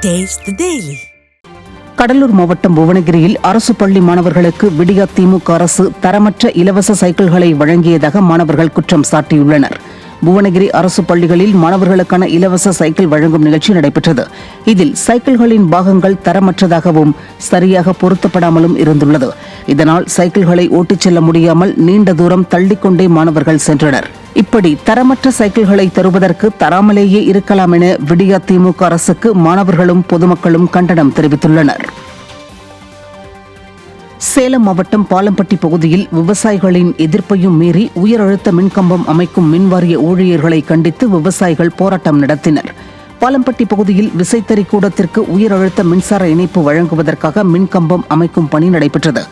Taste the Daily. Cuddalore மாவட்டம் புவனகிரியில் அரசு பள்ளி மாணவர்களுக்கு விடியா திமுக அரசு தரமற்ற இலவச சைக்கிள்களை வழங்கியதாக மாணவர்கள் குற்றம் சாட்டியுள்ளனர். புவனகிரி அரசு பள்ளிகளில் மாணவர்களுக்கான இலவச சைக்கிள் வழங்கும் நிகழ்ச்சி நடைபெற்றது. இதில் சைக்கிள்களின் பாகங்கள் தரமற்றதாகவும் சரியாக பொருத்தப்படாமலும் இருந்துள்ளது. இதனால் சைக்கிள்களை ஓட்டிச் செல்ல முடியாமல் நீண்ட தூரம் தள்ளிக்கொண்டே மாணவர்கள் சென்றனர். இப்படி தரமற்ற சைக்கிள்களை தருவதற்கு தராமலேயே இருக்கலாம் என விடியா திமுக அரசுக்கு மாணவர்களும் பொதுமக்களும் கண்டனம் தெரிவித்துள்ளனர். சேலம் மாவட்டம் பாலம்பட்டி பகுதியில் விவசாயிகளின் எதிர்ப்பையும் மீறி உயர் அழுத்த மின்கம்பம் அமைக்கும் மின்வாரிய ஊழியர்களை கண்டித்து விவசாயிகள் போராட்டம் நடத்தினர். பாலம்பட்டி பகுதியில் விசைத்தறி கூடத்திற்கு உயர் அழுத்த மின்சார இணைப்பு வழங்குவதற்காக மின்கம்பம் அமைக்கும் பணி நடைபெற்றது.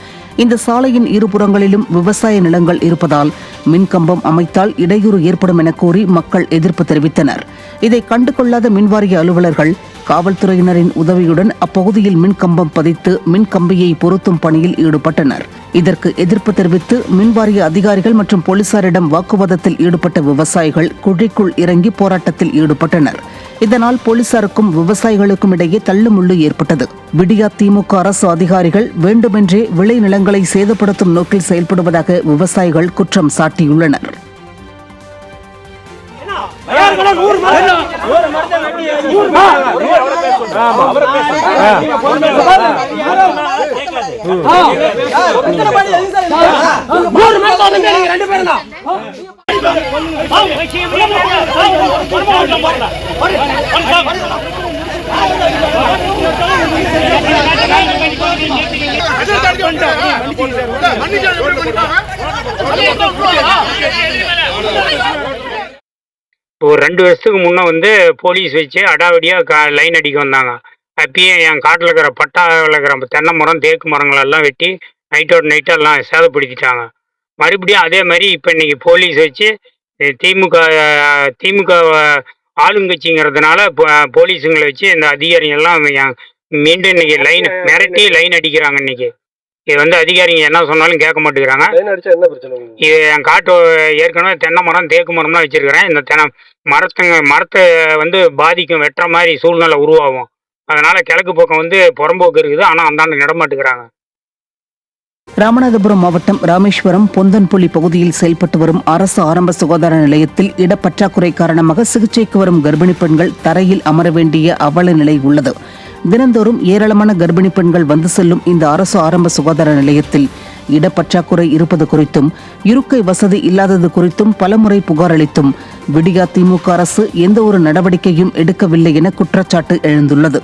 இந்த சாலையின் இருபுறங்களிலும் விவசாய நிலங்கள் இருப்பதால் மின்கம்பம் அமைத்தால் இடையூறு ஏற்படும் என கூறி மக்கள் எதிர்ப்பு தெரிவித்தனர். இதை கண்டுகொள்ளாத மின்வாரிய அலுவலர்கள் காவல்துறையினரின் உதவியுடன் அப்பகுதியில் மின்கம்பம் பதித்து மின்கம்பியை பொருத்தும் பணியில் ஈடுபட்டனர். இதற்கு எதிர்ப்பு தெரிவித்து மின்வாரிய அதிகாரிகள் மற்றும் போலீசாரிடம் வாக்குவாதத்தில் ஈடுபட்ட விவசாயிகள் குழிக்குள் இறங்கி போராட்டத்தில் ஈடுபட்டனர். இதனால் போலீசாருக்கும் விவசாயிகளுக்கும் இடையே தள்ளுமுள்ளு ஏற்பட்டது. விடியா திமுக அரசு அதிகாரிகள் வேண்டுமென்றே விளை நிலங்களை சேதப்படுத்தும் நோக்கில் செயல்படுவதாக விவசாயிகள் குற்றம் சாட்டியுள்ளனர். ஒரு 2 வருஷத்துக்கு முன்னே போலீஸ் வச்சு அடாவடியாக லைன் அடிக்க வந்தாங்க. அப்பயும் என் காட்டில் இருக்கிற பட்டாவில் இருக்கிற தென்னை மரம் தேக்கு மரங்களெல்லாம் வெட்டி நைட்டோட நைட்டெல்லாம் சேதப்படுத்திட்டாங்க. மறுபடியும் அதே மாதிரி இப்போ இன்னைக்கு போலீஸ் வச்சு திமுக ஆளுங்கட்சிங்கிறதுனால போலீஸுங்களை வச்சு இந்த அதிகாரிகள்லாம் மீண்டும் இன்னைக்கு மிரட்டி லைன் அடிக்கிறாங்க. இன்னைக்கு இது அதிகாரிங்க என்ன சொன்னாலும் கேட்க மாட்டேங்கிறாங்க. இது என் காட்டு ஏற்கனவே தென்னை மரம் தேக்கு மரம்லாம் வச்சிருக்கிறேன். இந்த மரத்தை பாதிக்கும், வெட்டுற மாதிரி சூழ்நிலை உருவாகும். அதனால கிழக்கு பக்கம் புறம்போக்கு இருக்குது, ஆனால் அந்தாண்ட நடமாட்டுக்கிறாங்க. ராமநாதபுரம் மாவட்டம் ராமேஸ்வரம் பொந்தன்புலி பகுதியில் செயல்பட்டு வரும் அரசு ஆரம்ப சுகாதார நிலையத்தில் இடப்பற்றாக்குறை காரணமாக சிகிச்சைக்கு வரும் கர்ப்பிணி பெண்கள் தரையில் அமர வேண்டிய அவல நிலை உள்ளது. தினந்தோறும் ஏராளமான கர்ப்பிணி பெண்கள் வந்து செல்லும் இந்த அரசு ஆரம்ப சுகாதார நிலையத்தில் இடப்பற்றாக்குறை இருப்பது குறித்தும் இருக்கை வசதி இல்லாதது குறித்தும் பலமுறை புகார் அளித்தும் விடியா திமுக அரசு எந்த ஒரு நடவடிக்கையும் எடுக்கவில்லை என குற்றச்சாட்டு எழுந்துள்ளது.